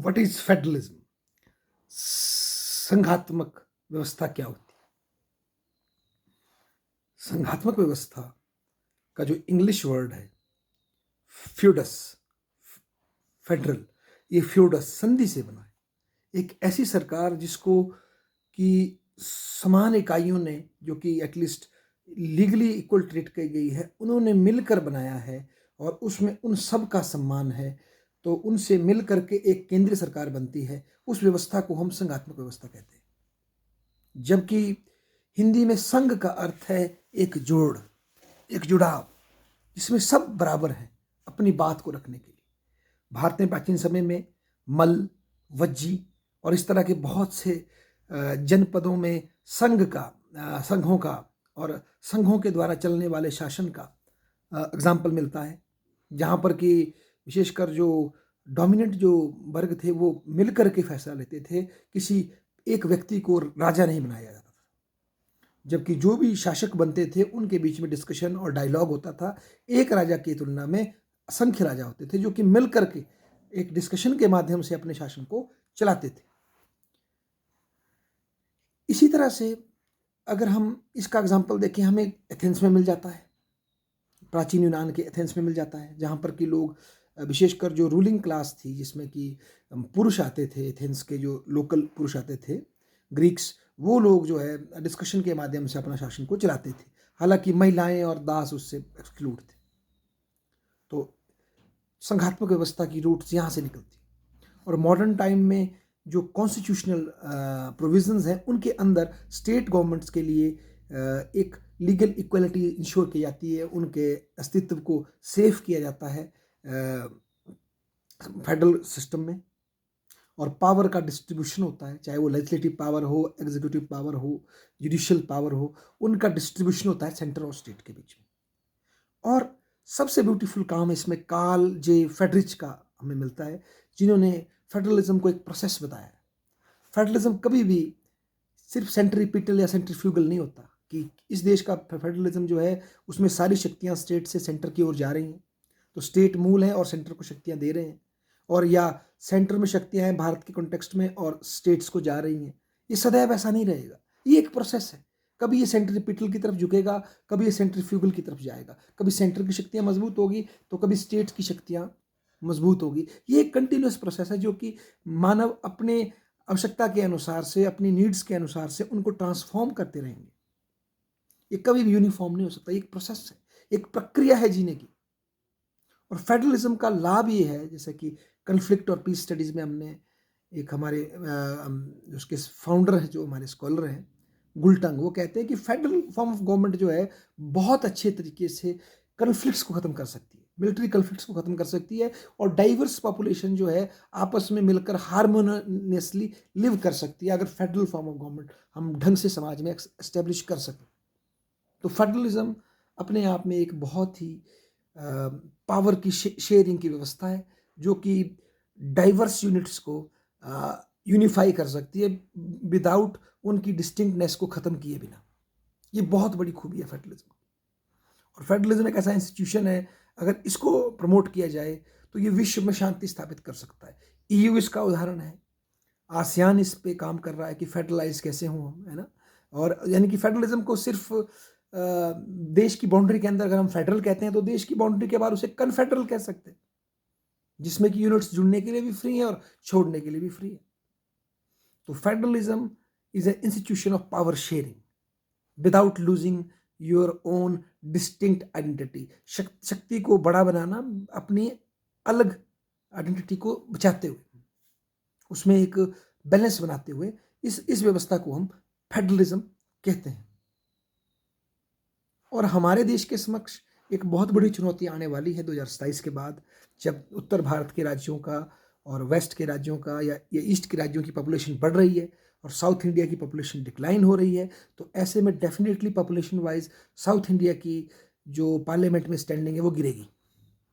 What is federalism? संघात्मक व्यवस्था क्या होती है? संघात्मक व्यवस्था का जो इंग्लिश वर्ड है फ्यूडस, फेडरल, ये फ्यूडस संधि से बना है। एक ऐसी सरकार जिसको कि समान इकाइयों ने, जो कि एटलीस्ट लीगली इक्वल ट्रीट की गई है, उन्होंने मिलकर बनाया है और उसमें उन सब का सम्मान है। तो उनसे मिल करके एक केंद्रीय सरकार बनती है। उस व्यवस्था को हम संघात्मक व्यवस्था कहते हैं। जबकि हिंदी में संघ का अर्थ है एक जोड़, एक जुड़ाव, जिसमें सब बराबर हैं अपनी बात को रखने के लिए। भारत में प्राचीन समय में मल्ल, वज्जी और इस तरह के बहुत से जनपदों में संघों का और संघों के द्वारा चलने वाले शासन का एग्जाम्पल मिलता है, जहाँ पर कि विशेषकर जो डोमिनेंट जो वर्ग थे वो मिलकर के फैसला लेते थे, किसी एक व्यक्ति को राजा नहीं बनाया जाता था। जबकि जो भी शासक बनते थे उनके बीच में डिस्कशन और डायलॉग होता था। एक राजा की तुलना में असंख्य राजा होते थे जो कि मिलकर के एक डिस्कशन के माध्यम से अपने शासन को चलाते थे। इसी तरह से अगर हम इसका एग्जाम्पल देखें, हमें एथेंस में मिल जाता है, प्राचीन यूनान के एथेंस में मिल जाता है, जहाँ पर कि लोग विशेषकर जो रूलिंग क्लास थी, जिसमें कि पुरुष आते थे, एथेंस के जो लोकल पुरुष आते थे, ग्रीक्स, वो लोग जो है डिस्कशन के माध्यम से अपना शासन को चलाते थे। हालांकि महिलाएं और दास उससे एक्सक्लूड थे। तो संघात्मक व्यवस्था की रूट्स यहाँ से निकलती। और मॉडर्न टाइम में जो कॉन्स्टिट्यूशनल प्रोविजंस हैं, उनके अंदर स्टेट गवर्नमेंट्स के लिए एक लीगल इक्वलिटी इंश्योर की जाती है, उनके अस्तित्व को सेफ किया जाता है फेडरल सिस्टम में। और पावर का डिस्ट्रीब्यूशन होता है, चाहे वो लेजिस्लेटिव पावर हो, एग्जीक्यूटिव पावर हो, जुडिशियल पावर हो, उनका डिस्ट्रीब्यूशन होता है सेंटर और स्टेट के बीच में। और सबसे ब्यूटीफुल काम इसमें कार्ल जे फेडरिच का हमें मिलता है, जिन्होंने फेडरलिज्म को एक प्रोसेस बताया है। फेडरलिज्म कभी भी सिर्फ सेंट्रीपिटल या सेंट्रीफ्यूगल नहीं होता कि इस देश का फेडरलिज्म जो है उसमें सारी शक्तियां स्टेट से सेंटर की ओर जा रही हैं, तो स्टेट मूल है और सेंटर को शक्तियां दे रहे हैं, और या सेंटर में शक्तियां हैं भारत के कॉन्टेक्स्ट में और स्टेट्स को जा रही हैं। ये सदैव ऐसा नहीं रहेगा, ये एक प्रोसेस है। कभी ये सेंट्रीपिटल की तरफ झुकेगा, कभी ये सेंट्रीफ्यूगल की तरफ जाएगा, कभी सेंटर की शक्तियां मजबूत होगी तो कभी स्टेट की शक्तियां मजबूत होगी। ये एक कंटिन्यूस प्रोसेस है जो कि मानव अपने आवश्यकता के अनुसार से, अपनी नीड्स के अनुसार से उनको ट्रांसफॉर्म करते रहेंगे। ये कभी भी यूनिफॉर्म नहीं हो सकता, एक प्रोसेस है, एक प्रक्रिया है जीने की। और फेडरलिज्म का लाभ ये है, जैसे कि कन्फ्लिक्ट और पीस स्टडीज में हमने एक हमारे उसके फाउंडर है, जो हमारे स्कॉलर हैं गुलटंग, वो कहते हैं कि फेडरल फॉर्म ऑफ गवर्नमेंट जो है बहुत अच्छे तरीके से कन्फ्लिक्ट्स को ख़त्म कर सकती है, मिलिट्री कन्फ्लिक्ट्स को ख़त्म कर सकती है, और डाइवर्स पॉपुलेशन जो है आपस में मिलकर हारमोनियसली लिव कर सकती है, अगर फेडरल फॉर्म ऑफ गवर्नमेंट हम ढंग से समाज में एस्टेब्लिश कर सकें। तो फेडरलिज्म अपने आप में एक बहुत ही पावर की शेयरिंग की व्यवस्था है, जो कि डाइवर्स यूनिट्स को यूनिफाई कर सकती है विदाउट उनकी डिस्टिंक्टनेस को ख़त्म किए बिना। ये बहुत बड़ी खूबी है फेडरलिज्म। और फेडरलिज्म एक ऐसा इंस्टीट्यूशन है, अगर इसको प्रमोट किया जाए तो ये विश्व में शांति स्थापित कर सकता है। EU इसका उदाहरण है, आसियान इस पे काम कर रहा है कि फेडरलाइज कैसे हों हम, है ना। और यानी कि फेडरलिज्म को सिर्फ देश की बाउंड्री के अंदर अगर हम फेडरल कहते हैं तो देश की बाउंड्री के बाद उसे कन्फेडरल कह सकते हैं, जिसमें कि यूनिट्स जुड़ने के लिए भी फ्री है और छोड़ने के लिए भी फ्री है। तो federalism is a institution of power sharing without losing your own distinct identity. शक्ति को बड़ा बनाना, अपनी अलग आइडेंटिटी को बचाते हुए, उसमें एक बैलेंस बनाते हुए, इस व्यवस्था को हम फेडरलिज्म कहते हैं। और हमारे देश के समक्ष एक बहुत बड़ी चुनौती आने वाली है 2027 के बाद, जब उत्तर भारत के राज्यों का और वेस्ट के राज्यों का या ईस्ट के राज्यों की पॉपुलेशन बढ़ रही है और साउथ इंडिया की पॉपुलेशन डिक्लाइन हो रही है। तो ऐसे में definitely population wise south India की जो पार्लियामेंट में स्टैंडिंग है वो गिरेगी,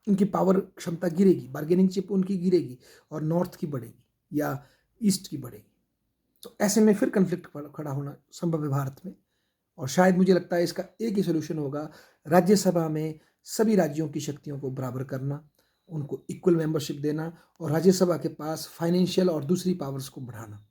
उनकी पावर क्षमता गिरेगी, बार्गेनिंग चिप उनकी गिरेगी, और नॉर्थ की बढ़ेगी या ईस्ट की बढ़ेगी। तो ऐसे में फिर कन्फ्लिक्ट खड़ा होना संभव है भारत में। और शायद मुझे लगता है इसका एक ही सोल्यूशन होगा, राज्यसभा में सभी राज्यों की शक्तियों को बराबर करना उनको इक्वल मेंबरशिप देना और राज्यसभा के पास फाइनेंशियल और दूसरी पावर्स को बढ़ाना,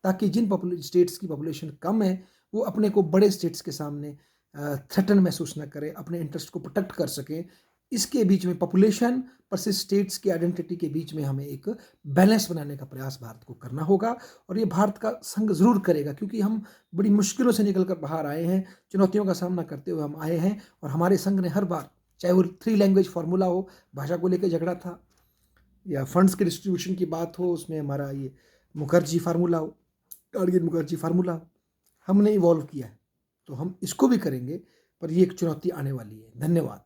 ताकि जिन स्टेट्स की पॉपुलेशन कम है वो अपने को बड़े स्टेट्स के सामने थ्रेटन महसूस न करें, अपने इंटरेस्ट को प्रोटेक्ट कर सकें। इसके बीच में पॉपुलेशन पर स्टेट्स की आइडेंटिटी के बीच में हमें एक बैलेंस बनाने का प्रयास भारत को करना होगा, और ये भारत का संघ ज़रूर करेगा, क्योंकि हम बड़ी मुश्किलों से निकल कर बाहर आए हैं, चुनौतियों का सामना करते हुए हम आए हैं, और हमारे संघ ने हर बार, चाहे वो 3 लैंग्वेज फार्मूला हो, भाषा को लेकर झगड़ा था, या फंड्स के डिस्ट्रीब्यूशन की बात हो, उसमें हमारा ये मुखर्जी फार्मूला हो, गार्गी मुखर्जी फार्मूला हो, हमने इवॉल्व किया है, तो हम इसको भी करेंगे, पर ये एक चुनौती आने वाली है। धन्यवाद।